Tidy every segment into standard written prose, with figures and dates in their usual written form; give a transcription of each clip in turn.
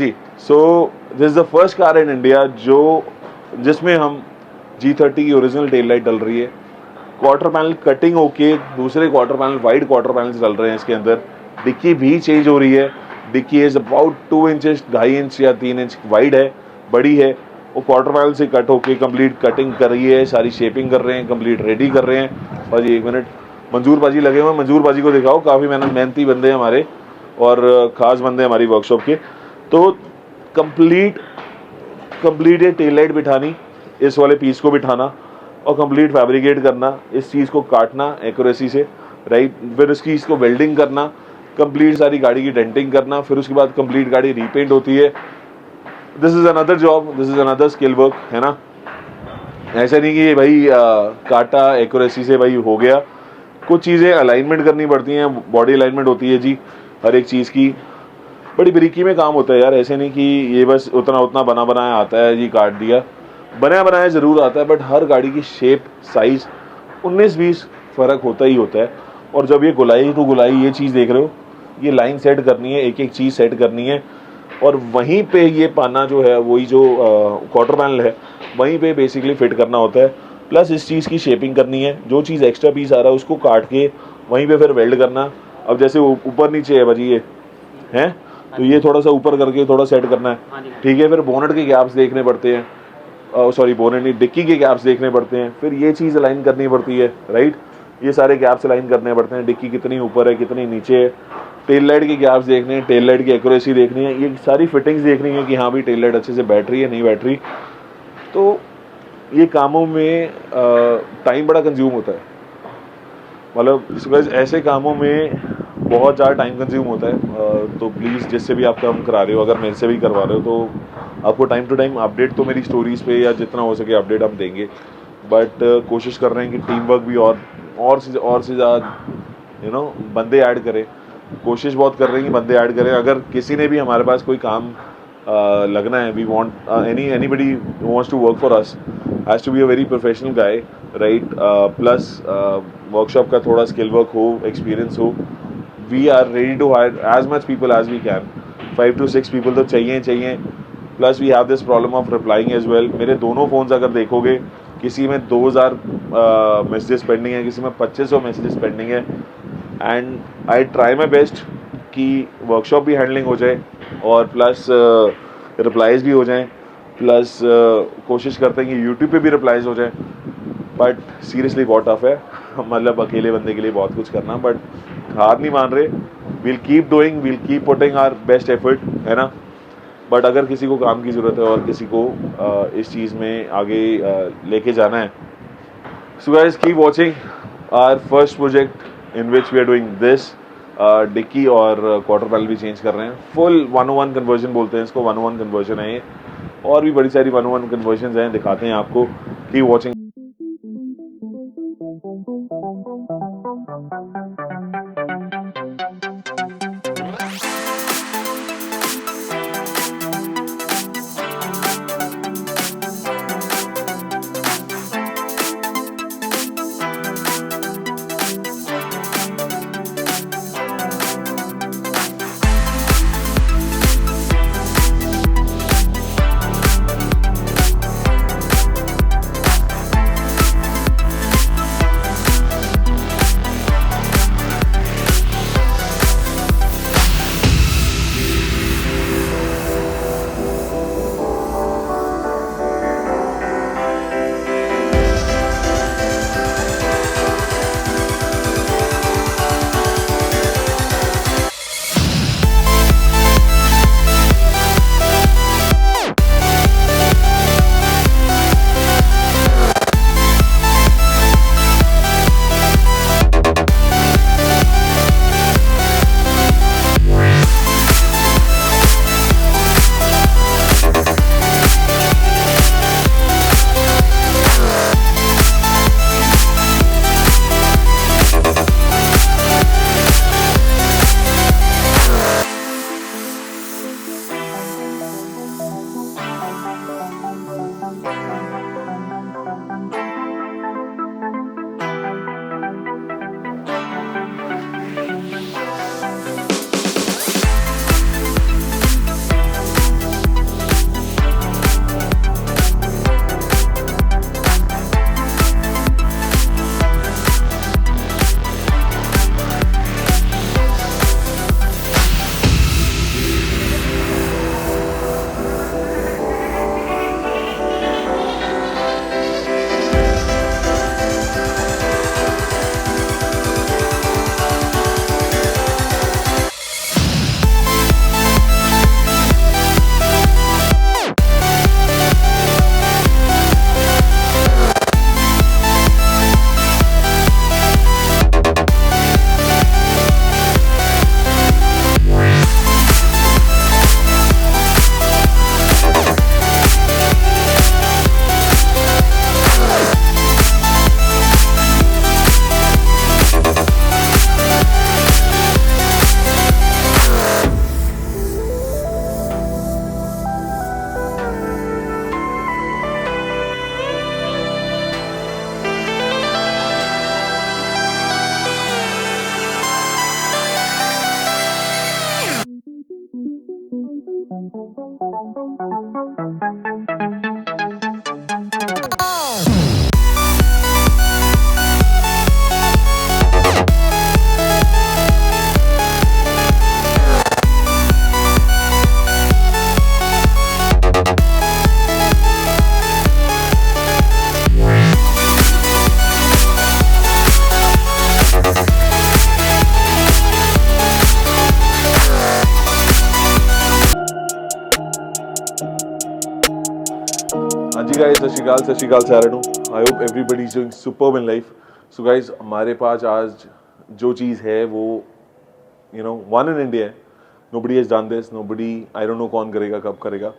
Ji, so this is the first car in India जिसमें हम G30 की original tail light डल रही है। क्वार्टर पैनल कटिंग होके दूसरे quarter panel wide quarter panels डल रहे हैं इसके अंदर। डिक्की भी चेंज हो रही है। Dickey is about 2 inches, 2.5 inch या 3 इंच वाइड है, बड़ी है। वो क्वार्टर पैनल से कट होके कंप्लीट कटिंग कर रही है, सारी शेपिंग कर रहे हैं, कंप्लीट रेडी कर रहे हैं। और जी 1 मिनट, मंजूर बाजी लगे हुए हैं, मंजूर बाजी को दिखाओ, काफ़ी मेहनती बंदे हैं हमारे और ख़ास बंदे हमारी वर्कशॉप के। तो कंप्लीट ये टेल लाइट बिठानी, इस वाले पीस को बिठाना और कंप्लीट फैब्रिकेट करना, इस चीज़ को काटना एक्यूरेसी से, राइट। फिर इसकी इसको वेल्डिंग करना, कंप्लीट सारी गाड़ी की डेंटिंग करना, फिर उसके बाद कंप्लीट गाड़ी रीपेंट होती है। This is another job, this is another skill work, है ना। ऐसा नहीं कि भाई काटा एक्यूरेसी से भाई हो गया। कुछ चीज़ें अलाइनमेंट करनी पड़ती हैं, बॉडी अलाइनमेंट होती है जी हर एक चीज़ की। बड़ी बारीकी में काम होता है यार, ऐसे नहीं कि ये बस उतना बना बनाया आता है जी, काट दिया। बनाया बनाया ज़रूर आता है, बट हर गाड़ी की शेप साइज़ 19-20 फ़र्क होता ही होता है। और जब ये गुलाई टू गुलाई ये चीज़ देख रहे हो, ये लाइन सेट करनी है, एक एक चीज़ सेट करनी है, और वहीं पे ये पाना जो है, वही जो क्वार्टर पैनल है, वहीं पे बेसिकली फिट करना होता है। प्लस इस चीज़ की शेपिंग करनी है, जो चीज़ एक्स्ट्रा पीस आ रहा है उसको काट के वहीं पे फिर वेल्ड करना। अब जैसे ऊपर नीचे है भाजी, ये है तो ये थोड़ा सा ऊपर करके थोड़ा सेट करना है, ठीक है। फिर बोनेट के गैप्स देखने पड़ते हैं, सॉरी बोनेट नहीं, डिक्की के गैप्स देखने पड़ते हैं, फिर ये चीज़ अलाइन करनी पड़ती है, राइट। ये सारे गैप्स अलाइन करने पड़ते हैं, डिक्की कितनी ऊपर है कितनी नीचे है, टेल लाइट के गैप्स देखने हैं, टेल लाइट की एक्यूरेसी देखनी है, ये सारी फिटिंग्स देखनी है कि हाँ भी टेल लाइट अच्छे से बैठ रही है नहीं बैठ रही। तो ये कामों में टाइम बड़ा कंज्यूम होता है, मतलब ऐसे कामों में बहुत ज़्यादा टाइम कंज्यूम होता है। तो प्लीज़ जिससे भी आप काम करा रहे हो, अगर मेरे से भी करवा रहे हो, तो आपको टाइम टू टाइम अपडेट तो मेरी स्टोरीज़ पे या जितना हो सके अपडेट हम देंगे। बट कोशिश कर रहे हैं कि टीम वर्क भी और से ज़्यादा बंदे ऐड करें। कोशिश बहुत कर रहे हैं कि बंदे ऐड करें। अगर किसी ने भी हमारे पास कोई काम लगना है, we want anybody who wants to work for us has to be a very professional guy, right. Plus workshop का थोड़ा स्किल वर्क हो, एक्सपीरियंस हो। We are ready to hire as much people as we can. 5 to 6 people तो चाहिए। Plus we have this problem of replying as well. मेरे दोनों phones अगर देखोगे, किसी में 2000 मैसेजेस पेंडिंग है, किसी में 2500 मैसेजेस पेंडिंग है। And I try my best कि वर्कशॉप भी हैंडलिंग हो जाए और प्लस रिप्लाइज़ भी हो जाएं, प्लस कोशिश करते हैं कि यूट्यूब पे भी रिप्लाइज़ हो जाए। बट सीरियसली बहुत टफ है, मतलब अकेले बंदे के लिए बहुत कुछ करना, बट हार नहीं मान रहे। We'll keep doing, we'll keep putting our best effort, है ना। बट अगर किसी को काम की ज़रूरत है और किसी को इस चीज़ में आगे लेके जाना है, so guys keep watching our first project in which we are doing this. Dickey और क्वार्टर पैनल भी चेंज कर रहे हैं। फुल 101 कन्वर्जन बोलते हैं इसको, 101 कन्वर्जन है ये। और भी बड़ी सारी 101 कन्वर्जन हैं, दिखाते हैं आपको। Keep watching. हाँ जी गाइस, सत श्री अकाल साਰਿਆਂ ਨੂੰ। I hope everybody is doing superb in life. So guys, हमारे पास आज जो चीज़ है वो वन इन इंडिया है। Nobody has done this, nobody, I don't know कौन करेगा कब करेगा,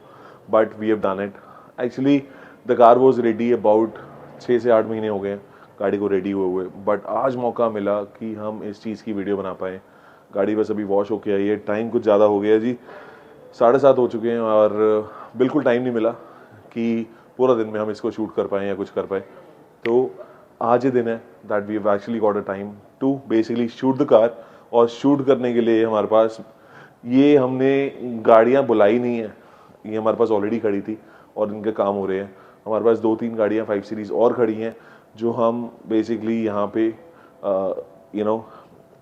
but we have done it. Actually the car was ready about 6 से 8 महीने हो गए गाड़ी को रेडी हुए हुए, बट आज मौका मिला कि हम इस चीज़ की वीडियो बना पाएँ। गाड़ी बस अभी वॉश होके आई है, टाइम कुछ ज़्यादा हो गया जी, 7:30 हो चुके हैं और बिल्कुल टाइम नहीं मिला कि पूरा दिन में हम इसको शूट कर पाएँ या कुछ कर पाए। तो आज ये दिन है that we have actually got a time to basically shoot the car. और शूट करने के लिए हमारे पास ये हमने गाड़ियाँ बुलाई नहीं है, ये हमारे पास ऑलरेडी खड़ी थी और इनके काम हो रहे हैं। हमारे पास 2-3 गाड़ियाँ 5 सीरीज़ और खड़ी हैं जो हम बेसिकली यहाँ पे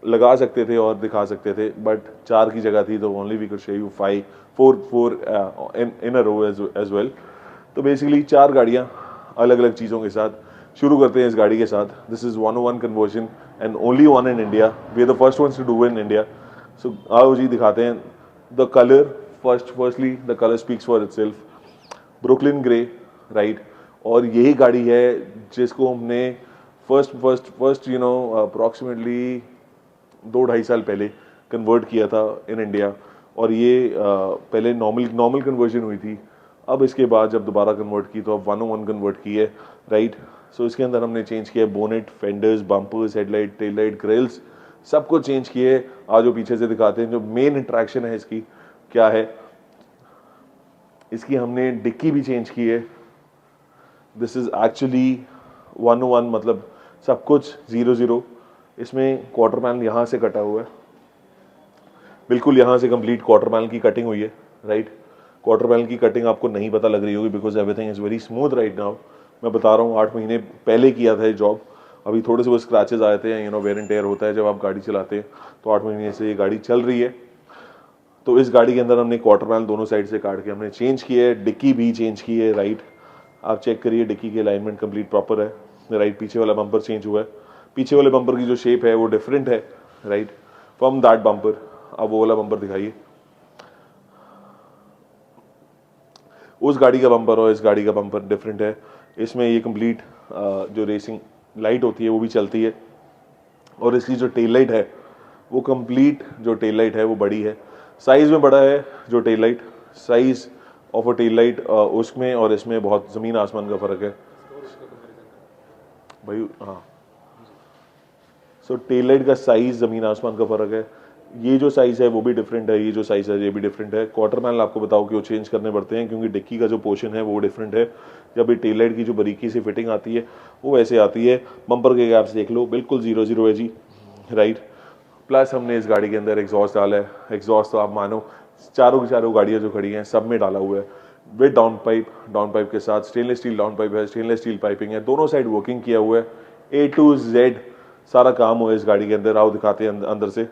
लगा सकते थे और दिखा सकते थे, बट 4 की जगह थी तो only we could show you 4 in a row as well. तो बेसिकली 4 गाड़ियाँ अलग अलग चीज़ों के साथ शुरू करते हैं। इस गाड़ी के साथ this is 101 conversion and only one in India. We are the first ones to do in India. So आओ जी दिखाते हैं the colour. Firstly the colour speaks for itself, Brooklyn grey, right. और यही गाड़ी है जिसको हमने फर्स्ट अप्रॉक्सीमेटली 2-2.5 साल पहले कन्वर्ट किया था इन इंडिया। और ये पहले नॉर्मल कन्वर्जन हुई थी, अब इसके बाद जब दोबारा कन्वर्ट की तो अब 101 कन्वर्ट की है, राइट। सो इसके अंदर हमने चेंज किया है bonnet, fenders, bumpers, headlight, tail light, grilles, सब कुछ चेंज किए। आज जो पीछे से दिखाते हैं जो मेन अट्रैक्शन है इसकी क्या है, इसकी हमने डिक्की भी चेंज की है। दिस इज एक्चुअली 101, मतलब सब कुछ 00। इसमें क्वार्टर पैनल यहाँ से कटा हुआ है, बिल्कुल यहाँ से कंप्लीट क्वार्टर पैनल की कटिंग हुई है, राइट। क्वार्टर पैनल की कटिंग आपको नहीं पता लग रही होगी because everything is very smooth right now. मैं बता रहा हूँ 8 महीने पहले किया था ये जॉब, अभी थोड़े से वो स्क्रैचेस आए थे, वेयर एंड टेयर होता है जब आप गाड़ी चलाते हैं। तो 8 महीने से ये गाड़ी चल रही है। तो इस गाड़ी के अंदर हमने क्वार्टर पैनल दोनों साइड से काट के हमने चेंज किया है, डिक्की भी चेंज की है, राइट। आप चेक करिए डिक्की की अलाइनमेंट कंप्लीट प्रॉपर है, राइट। पीछे वाला बम्पर चेंज हुआ है, पीछे वाले बम्पर की जो शेप है वो डिफरेंट है, राइट, फ्रॉम दैट बम्पर। अब वो वाला बम्पर दिखाइए, उस गाड़ी का बम्पर और इस गाड़ी का बम्पर डिफरेंट है। इसमें ये कंप्लीट जो रेसिंग लाइट होती है वो भी चलती है, और इसकी जो टेल लाइट है वो कंप्लीट जो टेल लाइट है वो बड़ी है, साइज़ में बड़ा है जो tail light. Size of a tail light उसमें और इसमें बहुत ज़मीन आसमान का फ़र्क है भाई। हाँ, सो टेल लाइट का साइज़ ज़मीन आसमान का फ़र्क है। ये जो साइज़ है वो भी डिफरेंट है, ये जो साइज़ है ये भी डिफरेंट है। क्वार्टर पैनल आपको बताओ कि वो चेंज करने पड़ते हैं क्योंकि डिक्की का जो पोर्शन है वो डिफरेंट है। जब ये टेल लाइट की जो बारीकी से फिटिंग आती है वो वैसे आती है। बम्पर के गैप्स देख लो, बिल्कुल 00 है जी, राइट। प्लस हमने इस गाड़ी के अंदर एग्जॉस्ट डाला है। एग्जॉस्ट तो आप मानो चारों की चारों गाड़ियाँ जो खड़ी हैं सब में डाला हुआ है विद डाउन पाइप के साथ। स्टेनलेस स्टील डाउन पाइप है, स्टेनलेस स्टील पाइपिंग है, दोनों साइड वर्किंग किया हुआ है। A to Z सारा काम हुआ है इस गाड़ी के अंदर। आओ दिखाते हैं अंदर से।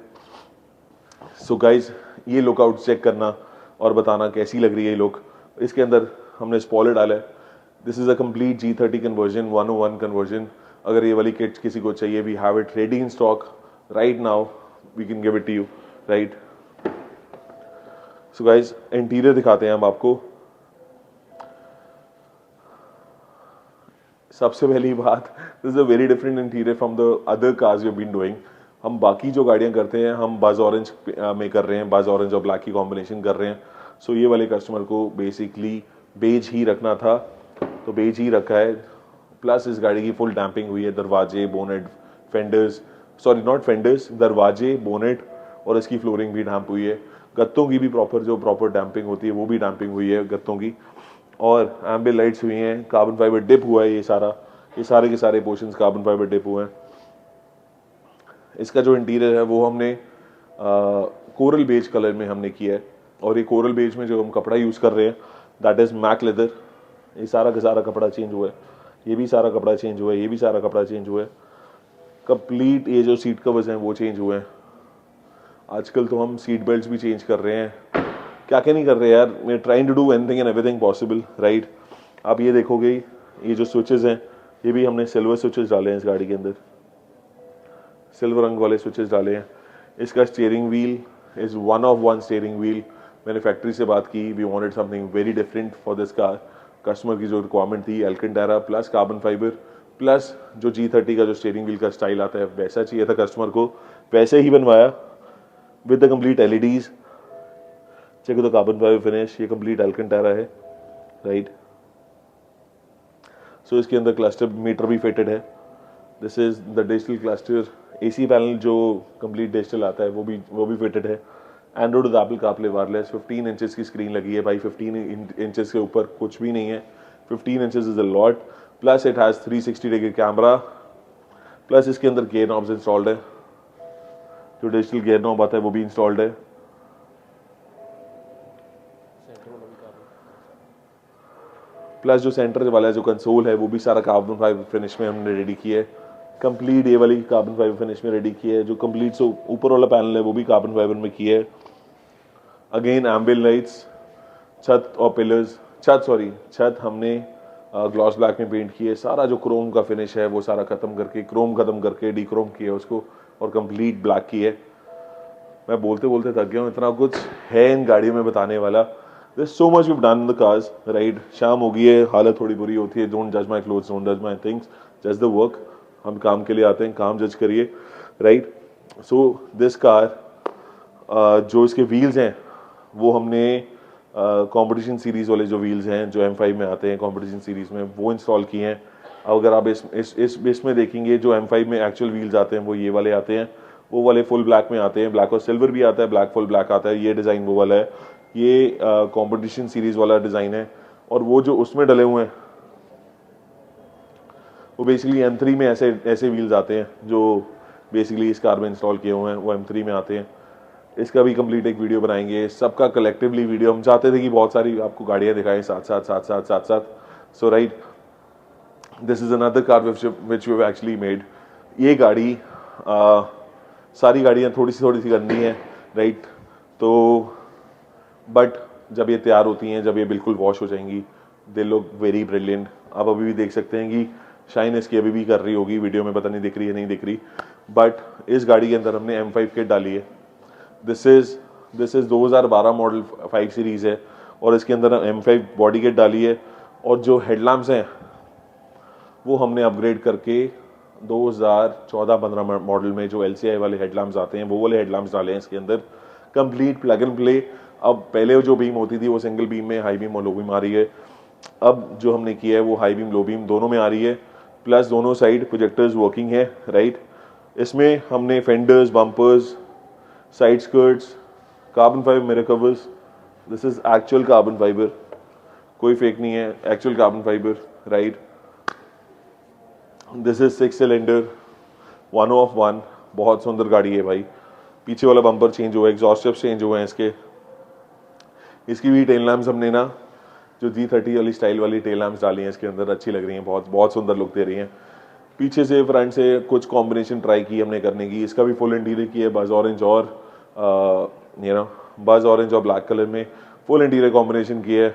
सो गाइज, ये लुकआउट चेक करना और बताना कैसी लग रही है ये लुक। इसके अंदर हमने स्पॉइलर डाला है। This is a complete G30 conversion, 101 conversion. अगर ये वाली किट किसी को चाहिए, we have it ready in stock right now, we can give it to you, right. So guys, interior दिखाते हैं हम आपको। सबसे पहली बात, this is a very different interior from the other cars you been doing. हम बाकी जो गाड़ियां करते हैं हम बज ऑरेंज में कर रहे हैं, बज ऑरेंज और ब्लैक की कॉम्बिनेशन कर रहे हैं। सो ये वाले कस्टमर को बेसिकली बेज ही रखना था तो बेज ही रखा है। प्लस इस गाड़ी की फुल डैम्पिंग हुई है, दरवाजे, bonnet, fenders, sorry not fenders, दरवाजे, बोनेट, और इसकी फ्लोरिंग भी डैम्प हुई है। गत्तों की भी प्रॉपर डैम्पिंग होती है वो भी डैम्पिंग हुई है गत्तों की, और एम्बियंट लाइट्स हुई हैं। कार्बन फाइबर डिप हुआ है, ये सारे के सारे पोर्शंस कार्बन फाइबर डिप हुए हैं। इसका जो इंटीरियर है वो हमने कोरल बेज कलर में हमने किया है, और ये कोरल बेज में जो हम कपड़ा यूज़ कर रहे हैं दैट इज़ मैक लेदर। ये सारा का सारा कपड़ा चेंज हुआ है, ये भी सारा कपड़ा चेंज हुआ है, ये भी सारा कपड़ा चेंज हुआ है। कंप्लीट ये जो सीट कवर्स हैं वो चेंज हुए हैं। आजकल तो हम सीट बेल्ट भी चेंज कर रहे हैं, क्या क्या नहीं कर रहे यार। We are trying to do anything and everything possible, right. आप ये देखोगे ये जो स्विचेस हैं ये भी हमने सिल्वर स्विचेस डाले हैं इस गाड़ी के अंदर, सिल्वर रंग वाले स्विचेस डाले हैं। इसका steering wheel is 1 of 1 steering wheel. मैंने फैक्ट्री से बात की, we wanted something very different for this car, customer की जो रिक्वायरमेंट थी, Alcantara plus carbon fibre plus जो G30 का जो स्टीयरिंग व्हील का स्टाइल आता है वैसा चाहिए था कस्टमर को, वैसे ही बनवाया with the complete LEDs। Check the carbon fibre finish, ये कंप्लीट एल्कंटारा है, राइट। सो इसके अंदर क्लस्टर मीटर भी फिटेड है। This is the digital cluster. AC panel जो कंप्लीट डिजिटल आता है वो भी फिटेड है। Android with Apple CarPlay wireless, 15 inches की स्क्रीन लगी है भाई। 15 इंचेस के ऊपर कुछ भी नहीं है, 15 inches is a lot. Plus it has 360 degree camera, plus इसके अंदर गियर नॉब्स इंस्टॉल्ड है, जो डिजिटल गियर नॉब आता है वो भी इंस्टॉल्ड है। प्लस जो सेंटर वाला जो कंसोल है वो भी सारा कार्बन फाइबर फिनिश में हमने रेडी किया है, कंप्लीट ये वाली कार्बन फाइबर फिनिश में रेडी किया है। जो कंप्लीट सो ऊपर वाला पैनल है वो भी कार्बन फाइबर में किया है। अगेन एम्बियंट लाइट्स, छत और पिलर्स, छत हमने ग्लॉस ब्लैक में पेंट किया है। सारा जो क्रोम का फिनिश है वो सारा खत्म करके डीक्रोम किया उसको और कंप्लीट ब्लैक किया है। मैं बोलते बोलते थक गया हूँ, इतना कुछ है इन गाड़ियों में बताने वाला। There's so much we've done in the cars, right? शाम हो गई है, हालत थोड़ी बुरी होती है। Don't judge my clothes, don't judge my things, just the work। हम काम के लिए आते हैं, काम जज करिए, राइट। सो दिस कार जो इसके व्हील्स हैं वो हमने कंपटीशन सीरीज वाले जो व्हील्स हैं जो M5 में आते हैं कंपटीशन सीरीज में वो इंस्टॉल किए हैं। अगर आप इसमें देखेंगे जो M5 में एक्चुअल व्हील्स आते हैं वो ये वाले आते हैं, वो वाले फुल ब्लैक में आते हैं। ब्लैक और सिल्वर भी आता है, ब्लैक फुल ब्लैक आता है। ये डिज़ाइन वो वाला है, ये कंपटीशन सीरीज वाला डिज़ाइन है। और वो जो उसमें डले हुए हैं वो बेसिकली M3 में ऐसे व्हील्स आते हैं जो बेसिकली इस कार में इंस्टॉल किए हुए हैं, वो M3 में आते हैं। इसका भी कंप्लीट एक वीडियो बनाएंगे, सबका कलेक्टिवली वीडियो। हम चाहते थे कि बहुत सारी आपको गाड़ियाँ दिखाएं साथ। So right, this is another car which we have actually made. ये गाड़ी सारी गाड़ियाँ थोड़ी सी गंदी हैं, राइट। तो बट जब ये तैयार होती हैं, जब ये बिल्कुल वॉश हो जाएंगी, दे लुक वेरी ब्रिलियंट। आप अभी भी देख सकते हैं कि शाइन इसकी अभी भी कर रही होगी, वीडियो में पता नहीं दिख रही है नहीं दिख रही। बट इस गाड़ी के अंदर हमने M5 किट डाली है। दिस इज 2012 मॉडल 5 सीरीज है और इसके अंदर M5 बॉडी किट डाली है। और जो हेडलैम्प्स हैं वो हमने अपग्रेड करके 2014-15 मॉडल में जो LCI वाले हेडलैम्प्स आते हैं वो वाले हेडलैम्प्स डाले हैं इसके अंदर, कंप्लीट प्लग एंड प्ले। अब पहले जो बीम होती थी वो सिंगल बीम में हाई बीम और लो बीम आ रही है, अब जो हमने किया है वो हाई बीम लो बीम दोनों में आ रही है। प्लस दोनों साइड प्रोजेक्टर्स वर्किंग है, राइट। इसमें हमने fenders, bumpers, side skirts, carbon fibre mirror covers. This is actual carbon fibre, कोई फेक नहीं है, actual carbon fibre, right. This is 6 cylinder 1 बहुत सुंदर गाड़ी है भाई। पीछे वाला बम्पर चेंज हुआ है, एग्जॉस्ट स्टेप्स चेंज हुए हैं इसकी भी टेल लैम्प्स हमने ना जो G30 वाली स्टाइल वाली टेल लैम्प्स डाली हैं इसके अंदर, अच्छी लग रही हैं, बहुत सुंदर लुक दे रही हैं। पीछे से फ्रंट से कुछ कॉम्बिनेशन ट्राई की हमने करने की। इसका भी फुल इंटीरियर की है, बज ऑरेंज और ब्लैक कलर में फुल इंटीरियर कॉम्बिनेशन की है।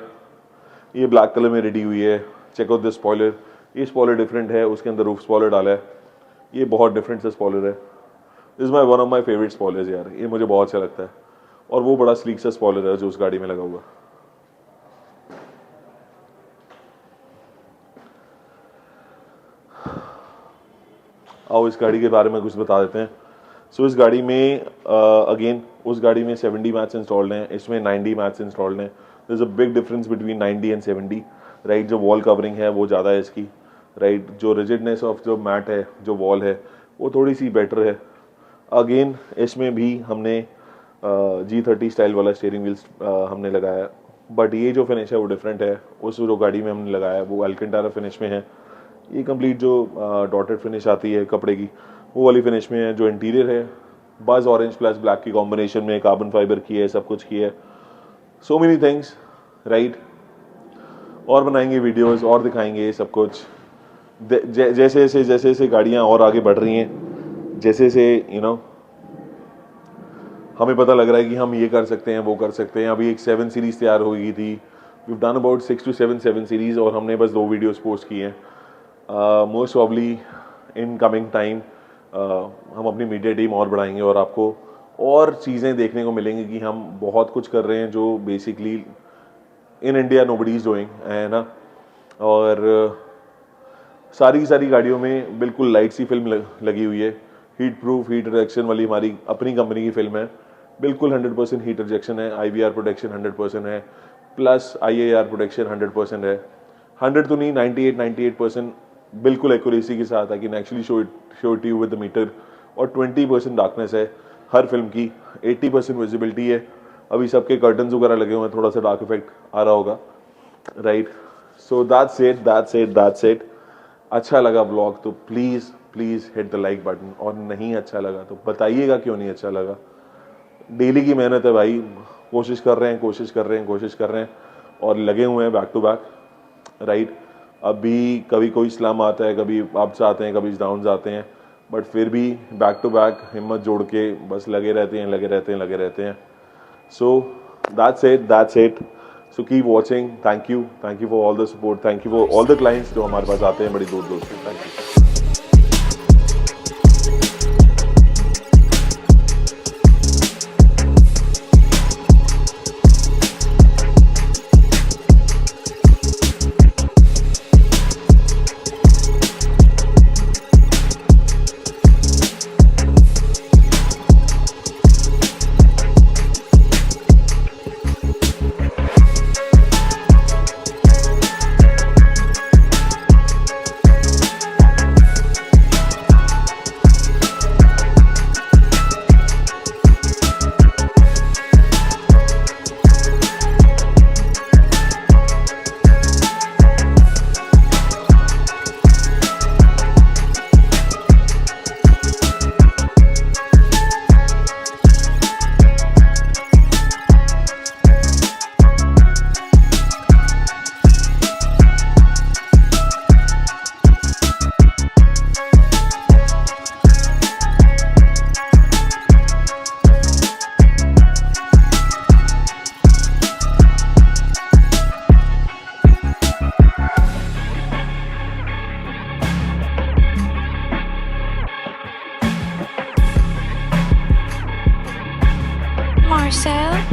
ये ब्लैक कलर में रेडी हुई है। चेक आउट दिस स्पॉइलर, ये स्पॉइलर डिफरेंट है, उसके अंदर रूफ स्पॉइलर डाला है, ये बहुत डिफरेंट सा स्पॉइलर है। This is one of my favourite spoilers यार, ये मुझे बहुत अच्छा लगता है। और वो बड़ा स्लीक सा स्पॉइलर है जो उस गाड़ी में लगा हुआ। आओ इस गाड़ी के बारे में कुछ बता देते हैं। सो इस गाड़ी में अगेन उस गाड़ी में 70 मैट्स इंस्टॉल्ड हैं, इसमें 90 मैट्स इंस्टॉल्ड हैं। There is a big difference between 90 and 70, right. जो वॉल कवरिंग है वो ज़्यादा है इसकी, राइट। जो रिजिडनेस ऑफ जो मैट है, जो वॉल है, वो थोड़ी सी बेटर है। अगेन इसमें भी हमने G30 स्टाइल वाला स्टीयरिंग व्हील्स हमने लगाया, बट ये जो फिनिश है वो डिफरेंट है। उस जो गाड़ी में हमने लगाया वो एल्कंटारा फिनिश में है। ये कंप्लीट जो डॉटेड फिनिश आती है कपड़े की वो वाली फिनिश में है। जो इंटीरियर है बज ऑरेंज प्लस ब्लैक की कॉम्बिनेशन में कार्बन फाइबर की है, सब कुछ की है। So many things, right. और बनाएंगे वीडियोस और दिखाएंगे सब कुछ। जैसे जैसे गाड़ियाँ और आगे बढ़ रही हैं, जैसे हमें पता लग रहा है कि हम ये कर सकते हैं, वो कर सकते हैं। अभी एक 7 सीरीज़ तैयार हो गई थी, we done about 6 to 7 series, और हमने बस 2 वीडियोस पोस्ट किए हैं। Most probably in coming time हम अपनी मीडिया टीम और बढ़ाएंगे और आपको और चीज़ें देखने को मिलेंगी कि हम बहुत कुछ कर रहे हैं जो basically in India nobody is doing, है ना। और सारी की सारी गाड़ियों में बिल्कुल लाइट सी फिल्म लगी हुई है। हीट प्रूफ, हीट रिजेक्शन वाली हमारी अपनी कंपनी की फिल्म है। बिल्कुल 100% हीट रिजेक्शन है, IVR प्रोटेक्शन 100% है, प्लस IAR प्रोटेक्शन 100% है। 100 तो नहीं, 98% बिल्कुल एक्यूरेसी के साथ I can actually show it you with the meter. और 20% डार्कनेस है हर फिल्म की, 80% विजिबिलिटी है। अभी सबके कर्टन्स वगैरह लगे हुए हैं, थोड़ा सा डार्क इफेक्ट आ रहा होगा, राइट। So that's it. अच्छा लगा ब्लॉग तो please please hit the like button, और नहीं अच्छा लगा तो बताइएगा क्यों नहीं अच्छा लगा। डेली की मेहनत है भाई, कोशिश कर रहे हैं और लगे हुए हैं बैक टू बैक, राइट। अभी कभी कोई स्लम आता है, कभी अप्स आते हैं, कभी डाउन्स आते हैं, बट फिर भी बैक टू बैक हिम्मत जोड़ के बस लगे रहते हैं। So that's it. So keep watching. Thank you for all the support, thank you for all the clients जो हमारे पास आते हैं बड़ी दूर दूर से। Thank you.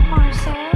Marcel.